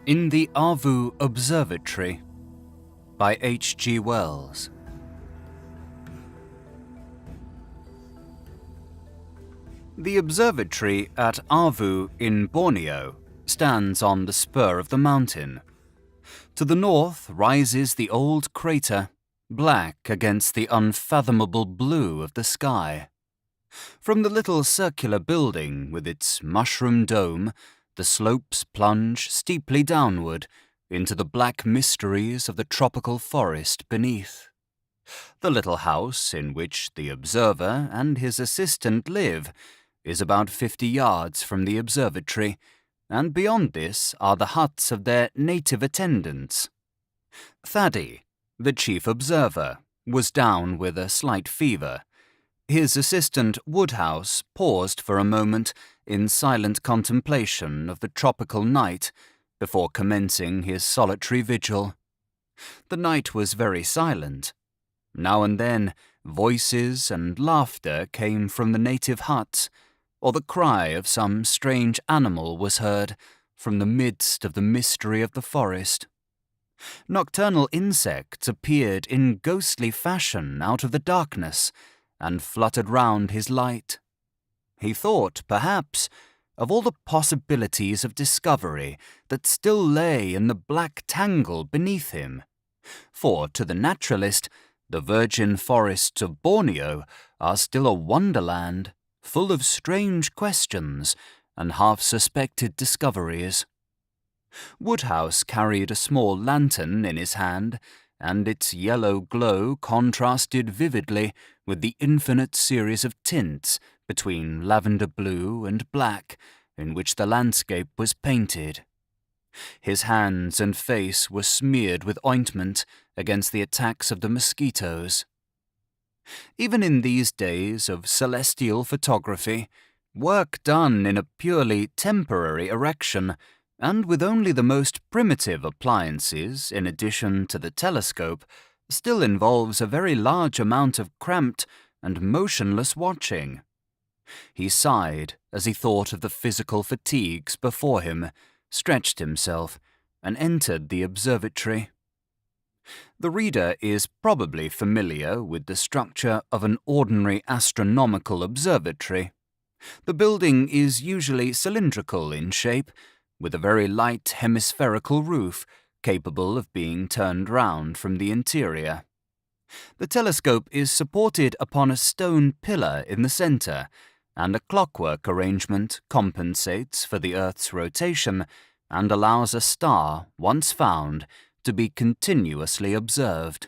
In the Observatory by H.G. Wells. The observatory at Awu in Borneo stands on the spur of the mountain. To the north rises the old crater, black against the unfathomable blue of the sky. From the little circular building with its mushroom dome, the slopes plunge steeply downward into the black mysteries of the tropical forest beneath. The little house in which the observer and his assistant live is about 50 yards from the observatory, and beyond this are the huts of their native attendants. Thaddy, the chief observer, was down with a slight fever. His assistant Woodhouse paused for a moment in silent contemplation of the tropical night before commencing his solitary vigil. The night was very silent. Now and then, voices and laughter came from the native huts, or the cry of some strange animal was heard from the midst of the mystery of the forest. Nocturnal insects appeared in ghostly fashion out of the darkness and fluttered round his light. He thought, perhaps, of all the possibilities of discovery that still lay in the black tangle beneath him. For, to the naturalist, the virgin forests of Borneo are still a wonderland, full of strange questions and half-suspected discoveries. Woodhouse carried a small lantern in his hand, and its yellow glow contrasted vividly with the infinite series of tints between lavender blue and black in which the landscape was painted. His hands and face were smeared with ointment against the attacks of the mosquitoes. Even in these days of celestial photography, work done in a purely temporary erection and with only the most primitive appliances in addition to the telescope, still involves a very large amount of cramped and motionless watching. He sighed as he thought of the physical fatigues before him, stretched himself, and entered the observatory. The reader is probably familiar with the structure of an ordinary astronomical observatory. The building is usually cylindrical in shape, with a very light hemispherical roof capable of being turned round from the interior. The telescope is supported upon a stone pillar in the centre, and a clockwork arrangement compensates for the Earth's rotation and allows a star, once found, to be continuously observed.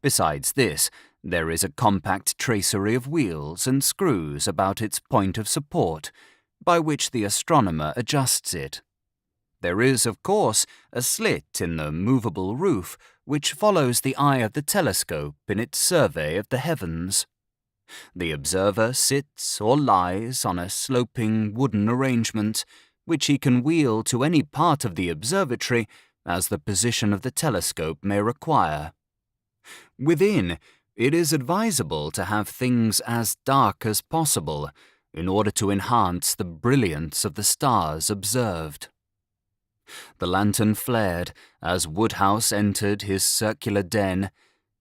Besides this, there is a compact tracery of wheels and screws about its point of support, by which the astronomer adjusts it. There is, of course, a slit in the movable roof which follows the eye of the telescope in its survey of the heavens. The observer sits or lies on a sloping wooden arrangement, which he can wheel to any part of the observatory as the position of the telescope may require. Within, it is advisable to have things as dark as possible, in order to enhance the brilliance of the stars observed. The lantern flared as Woodhouse entered his circular den,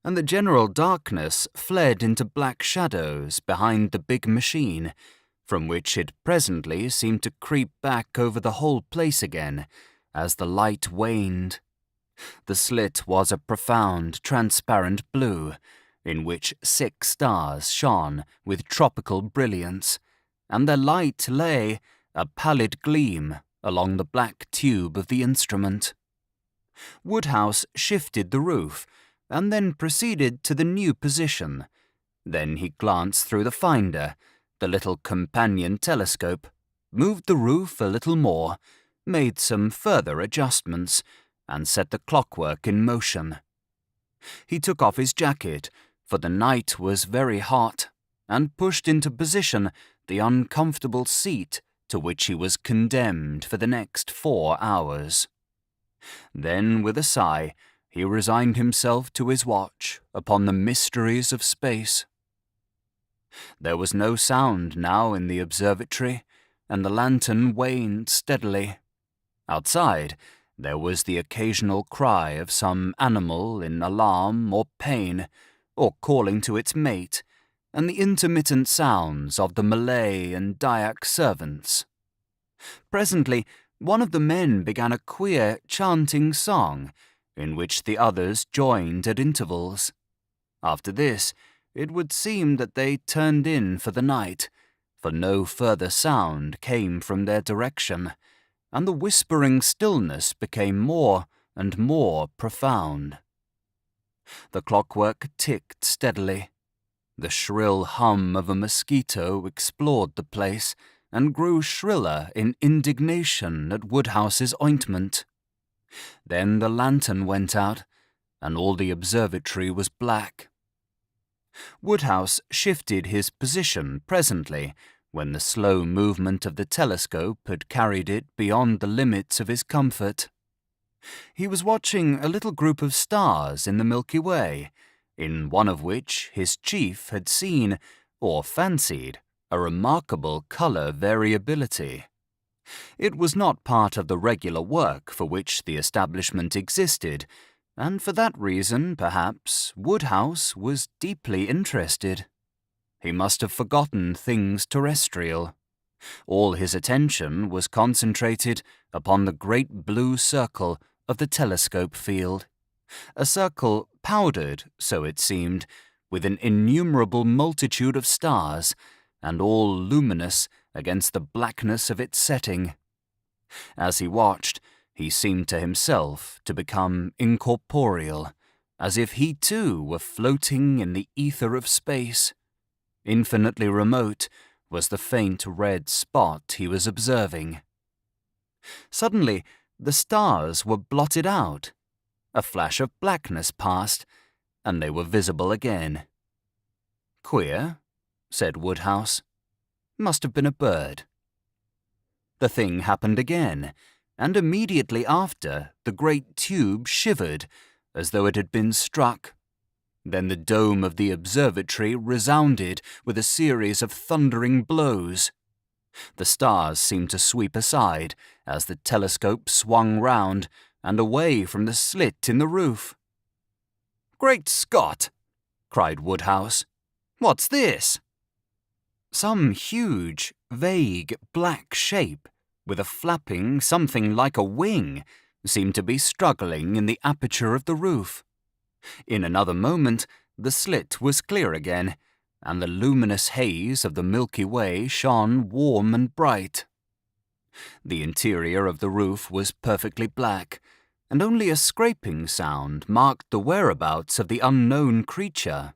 and the general darkness fled into black shadows behind the big machine, from which it presently seemed to creep back over the whole place again as the light waned. The slit was a profound, transparent blue, in which 6 stars shone with tropical brilliance, and their light lay, a pallid gleam, along the black tube of the instrument. Woodhouse shifted the roof, and then proceeded to the new position. Then he glanced through the finder, the little companion telescope, moved the roof a little more, made some further adjustments, and set the clockwork in motion. He took off his jacket, for the night was very hot, and pushed into position the uncomfortable seat to which he was condemned for the next 4 hours. Then, with a sigh, he resigned himself to his watch upon the mysteries of space. There was no sound now in the observatory, and the lantern waned steadily. Outside, There was the occasional cry of some animal in alarm or pain, or calling to its mate, and the intermittent sounds of the Malay and Dayak servants. Presently, one of the men began a queer chanting song, in which the others joined at intervals. After this, it would seem that they turned in for the night, for no further sound came from their direction, and the whispering stillness became more and more profound. The clockwork ticked steadily. The shrill hum of a mosquito explored the place and grew shriller in indignation at Woodhouse's ointment. Then the lantern went out, and all the observatory was black. Woodhouse shifted his position presently, when the slow movement of the telescope had carried it beyond the limits of his comfort. He was watching a little group of stars in the Milky Way, in one of which his chief had seen, or fancied, a remarkable colour variability. It was not part of the regular work for which the establishment existed, and for that reason, perhaps, Woodhouse was deeply interested. He must have forgotten things terrestrial. All his attention was concentrated upon the great blue circle of the telescope field, a circle powdered, so it seemed, with an innumerable multitude of stars, and all luminous against the blackness of its setting. As he watched, he seemed to himself to become incorporeal, as if he too were floating in the ether of space. Infinitely remote was the faint red spot he was observing. Suddenly, the stars were blotted out. A flash of blackness passed, and they were visible again. "Queer," said Woodhouse. "Must have been a bird." The thing happened again, and immediately after the great tube shivered, as though it had been struck. Then the dome of the observatory resounded with a series of thundering blows. The stars seemed to sweep aside as the telescope swung round and away from the slit in the roof. "Great Scott!" cried Woodhouse. "What's this?" Some huge, vague, black shape, with a flapping something like a wing, seemed to be struggling in the aperture of the roof. In another moment, the slit was clear again, and the luminous haze of the Milky Way shone warm and bright. The interior of the roof was perfectly black, and only a scraping sound marked the whereabouts of the unknown creature.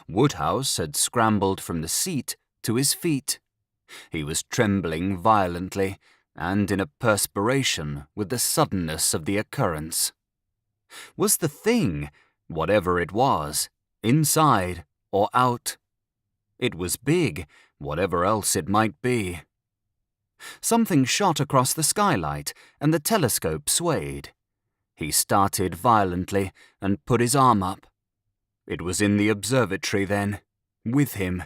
Woodhouse had scrambled from the seat to his feet. He was trembling violently, and in a perspiration with the suddenness of the occurrence. Was the thing, whatever it was, inside or out? It was big, whatever else it might be. Something shot across the skylight, and the telescope swayed. He started violently and put his arm up. It was in the observatory then, with him.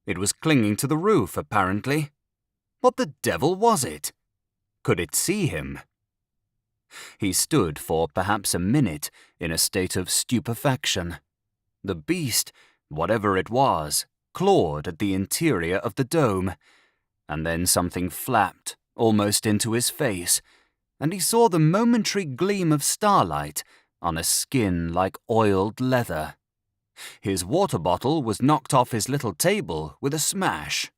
It was clinging to the roof, apparently. What the devil was it? Could it see him? He stood for perhaps a minute in a state of stupefaction. The beast, whatever it was, clawed at the interior of the dome, and then something flapped almost into his face, and he saw the momentary gleam of starlight on a skin like oiled leather. His water bottle was knocked off his little table with a smash.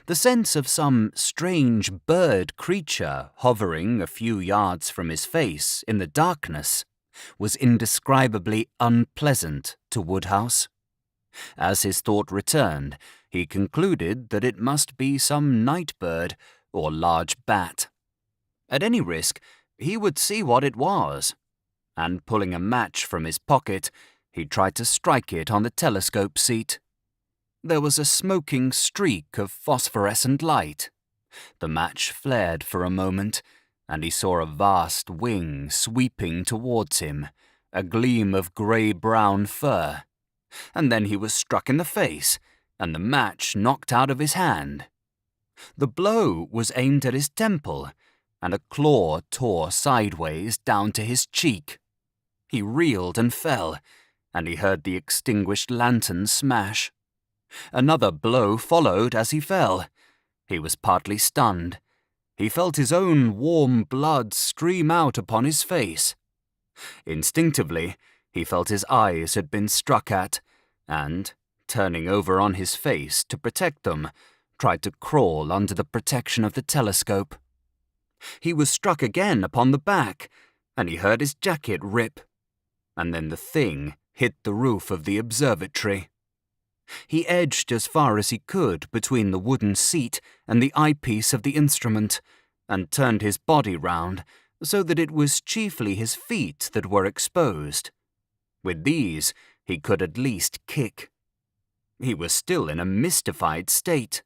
The sense of some strange bird creature hovering a few yards from his face in the darkness was indescribably unpleasant to Woodhouse. As his thought returned, he concluded that it must be some night bird or large bat. At any risk, he would see what it was, and pulling a match from his pocket, he tried to strike it on the telescope seat. There was a smoking streak of phosphorescent light. The match flared for a moment, and he saw a vast wing sweeping towards him, a gleam of grey-brown fur. And then he was struck in the face, and the match knocked out of his hand. The blow was aimed at his temple, and a claw tore sideways down to his cheek. He reeled and fell, and he heard the extinguished lantern smash. Another blow followed as he fell. He was partly stunned. He felt his own warm blood stream out upon his face. Instinctively, he felt his eyes had been struck at, and, turning over on his face to protect them, tried to crawl under the protection of the telescope. He was struck again upon the back, and he heard his jacket rip, and then the thing hit the roof of the observatory. He edged as far as he could between the wooden seat and the eyepiece of the instrument, and turned his body round so that it was chiefly his feet that were exposed. With these, he could at least kick. He was still in a mystified state.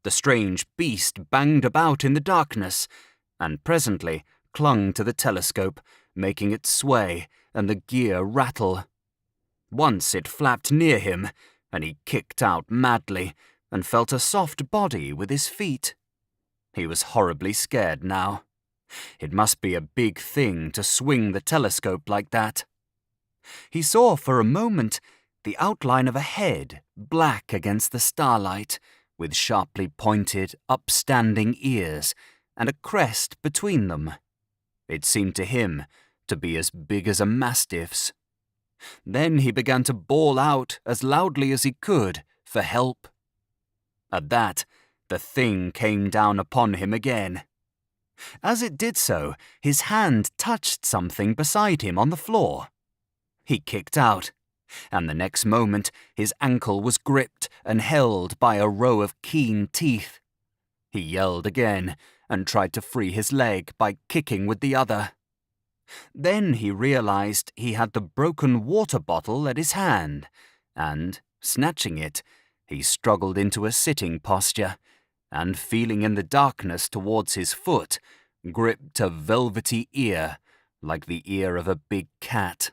The strange beast banged about in the darkness, and presently clung to the telescope, making it sway and the gear rattle. Once it flapped near him, and he kicked out madly, and felt a soft body with his feet. He was horribly scared now. It must be a big thing to swing the telescope like that. He saw for a moment the outline of a head, black against the starlight, with sharply pointed, upstanding ears, and a crest between them. It seemed to him to be as big as a mastiff's. Then he began to bawl out as loudly as he could for help. At that, the thing came down upon him again. As it did so, his hand touched something beside him on the floor. He kicked out, and the next moment his ankle was gripped and held by a row of keen teeth. He yelled again and tried to free his leg by kicking with the other. Then he realized he had the broken water bottle at his hand, and, snatching it, he struggled into a sitting posture, and feeling in the darkness towards his foot, gripped a velvety ear, like the ear of a big cat.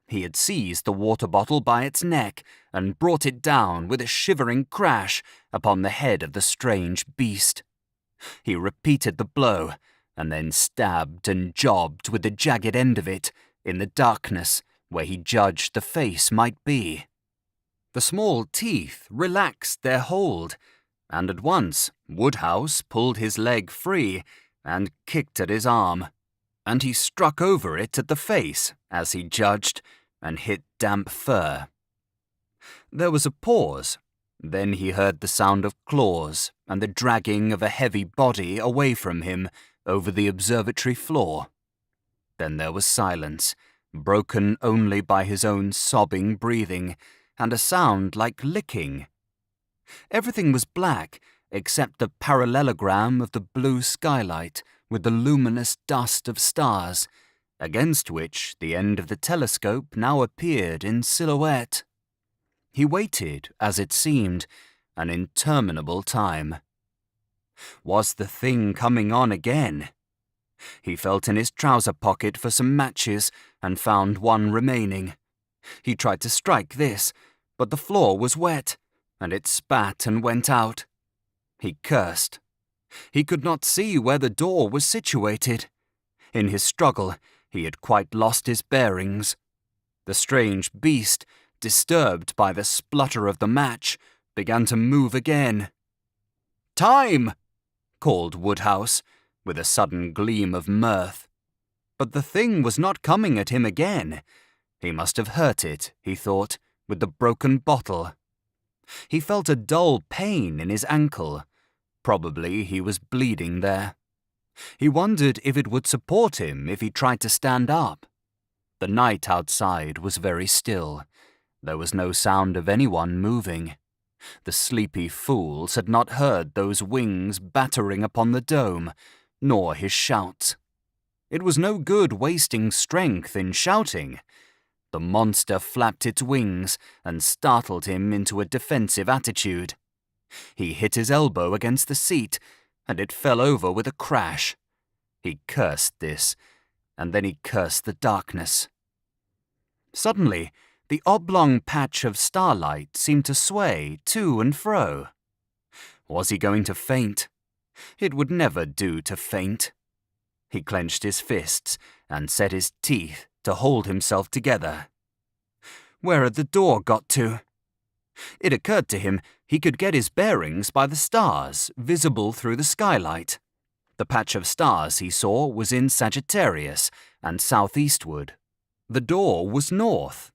He had seized the water bottle by its neck and brought it down with a shivering crash upon the head of the strange beast. He repeated the blow, and then stabbed and jobbed with the jagged end of it in the darkness where he judged the face might be. The small teeth relaxed their hold, and at once Woodhouse pulled his leg free and kicked at his arm, and he struck over it at the face, as he judged, and hit damp fur. There was a pause. Then he heard the sound of claws and the dragging of a heavy body away from him over the observatory floor. Then there was silence, broken only by his own sobbing breathing, and a sound like licking. Everything was black except the parallelogram of the blue skylight with the luminous dust of stars, against which the end of the telescope now appeared in silhouette. He waited, as it seemed, an interminable time. Was the thing coming on again? He felt in his trouser pocket for some matches and found one remaining. He tried to strike this, but the floor was wet, and it spat and went out. He cursed. He could not see where the door was situated. In his struggle, he had quite lost his bearings. The strange beast, disturbed by the splutter of the match, began to move again. "Time!" called Woodhouse, with a sudden gleam of mirth. But the thing was not coming at him again. He must have hurt it, he thought, with the broken bottle. He felt a dull pain in his ankle. Probably he was bleeding there. He wondered if it would support him if he tried to stand up. The night outside was very still. There was no sound of anyone moving. The sleepy fools had not heard those wings battering upon the dome, nor his shouts. It was no good wasting strength in shouting. The monster flapped its wings and startled him into a defensive attitude. He hit his elbow against the seat, and it fell over with a crash. He cursed this, and then he cursed the darkness. Suddenly, the oblong patch of starlight seemed to sway to and fro. Was he going to faint? It would never do to faint. He clenched his fists and set his teeth to hold himself together. Where had the door got to? It occurred to him he could get his bearings by the stars visible through the skylight. The patch of stars he saw was in Sagittarius and southeastward. The door was north.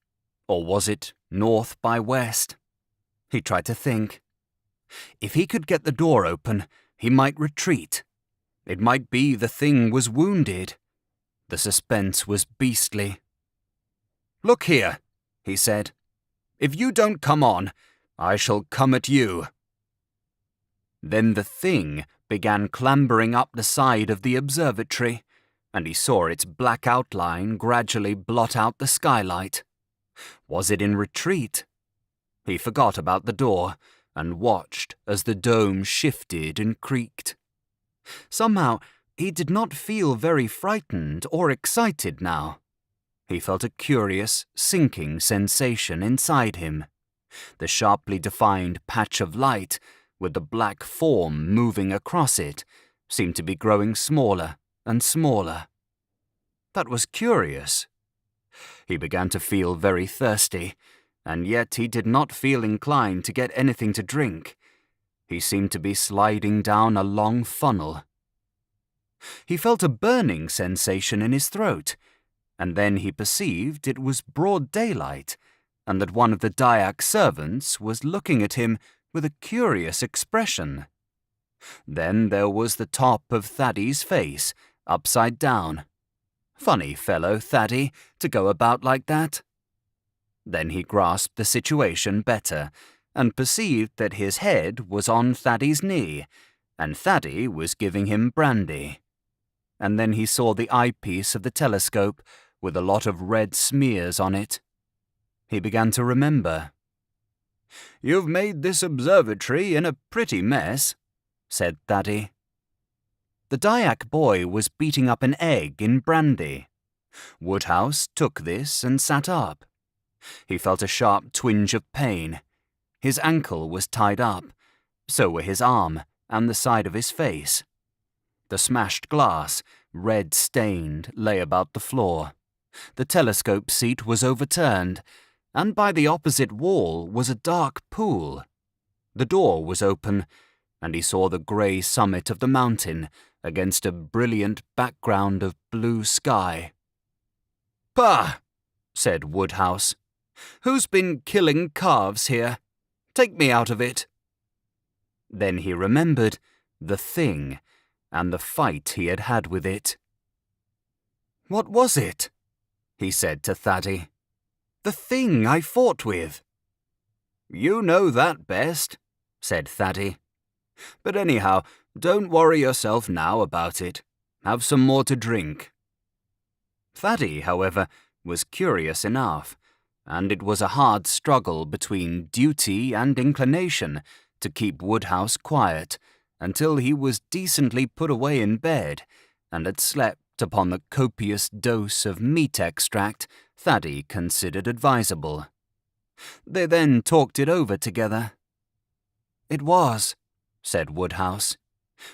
Or was it north by west? He tried to think. If he could get the door open, he might retreat. It might be the thing was wounded. The suspense was beastly. "Look here," he said. "If you don't come on, I shall come at you." Then the thing began clambering up the side of the observatory, and he saw its black outline gradually blot out the skylight. Was it in retreat? He forgot about the door and watched as the dome shifted and creaked. Somehow, he did not feel very frightened or excited now. He felt a curious, sinking sensation inside him. The sharply defined patch of light, with the black form moving across it, seemed to be growing smaller and smaller. That was curious. He began to feel very thirsty, and yet he did not feel inclined to get anything to drink. He seemed to be sliding down a long funnel. He felt a burning sensation in his throat, and then he perceived it was broad daylight, and that one of the Dyak servants was looking at him with a curious expression. Then there was the top of Thaddeus' face, upside down. Funny fellow, Thaddy, to go about like that. Then he grasped the situation better, and perceived that his head was on Thaddy's knee, and Thaddy was giving him brandy. And then he saw the eyepiece of the telescope with a lot of red smears on it. He began to remember. "You've made this observatory in a pretty mess," said Thaddy. The Dyak boy was beating up an egg in brandy. Woodhouse took this and sat up. He felt a sharp twinge of pain. His ankle was tied up. So were his arm and the side of his face. The smashed glass, red-stained, lay about the floor. The telescope seat was overturned, and by the opposite wall was a dark pool. The door was open, and he saw the grey summit of the mountain against a brilliant background of blue sky. "Pah!" said Woodhouse. "Who's been killing calves here? Take me out of it." Then he remembered the thing and the fight he had had with it. "What was it?" he said to Thaddy. "The thing I fought with." "You know that best," said Thaddy. "But anyhow, don't worry yourself now about it. Have some more to drink." Thaddy, however, was curious enough, and it was a hard struggle between duty and inclination to keep Woodhouse quiet until he was decently put away in bed and had slept upon the copious dose of meat extract Thaddy considered advisable. They then talked it over together. "It was," said Woodhouse,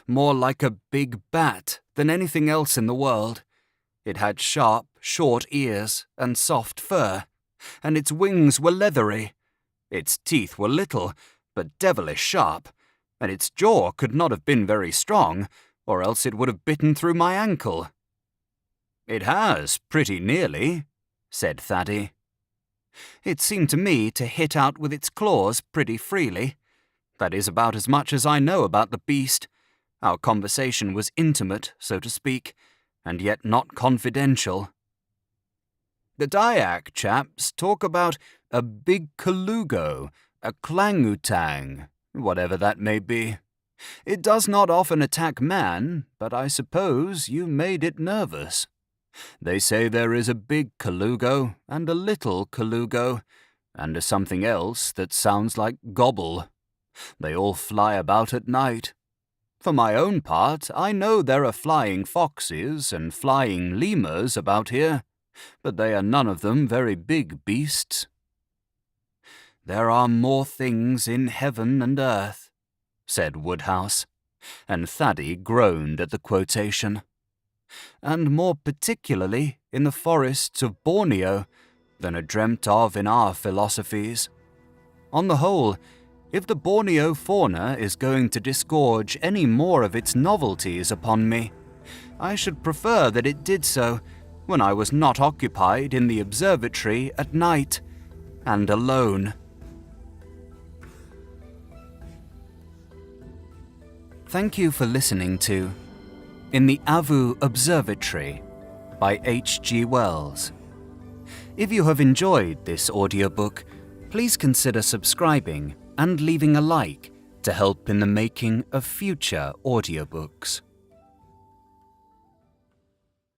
"more like a big bat than anything else in the world. It had sharp, short ears and soft fur, and its wings were leathery. Its teeth were little, but devilish sharp, and its jaw could not have been very strong, or else it would have bitten through my ankle." "It has, pretty nearly," said Thaddy. "It seemed to me to hit out with its claws pretty freely. That is about as much as I know about the beast. Our conversation was intimate, so to speak, and yet not confidential." "The Dyak chaps talk about a big colugo, a clang-utang, whatever that may be. It does not often attack man, but I suppose you made it nervous. They say there is a big colugo and a little colugo, and a something else that sounds like gobble. They all fly about at night. For my own part, I know there are flying foxes and flying lemurs about here, but they are none of them very big beasts." "There are more things in heaven and earth," said Woodhouse, and Thaddy groaned at the quotation. and more particularly in the forests of Borneo, than are dreamt of in our philosophies. On the whole, if the Borneo fauna is going to disgorge any more of its novelties upon me, I should prefer that it did so when I was not occupied in the observatory at night, and alone. Thank you for listening to In the Avu Observatory by H.G. Wells. If you have enjoyed this audiobook, please consider subscribing and leaving a like to help in the making of future audiobooks.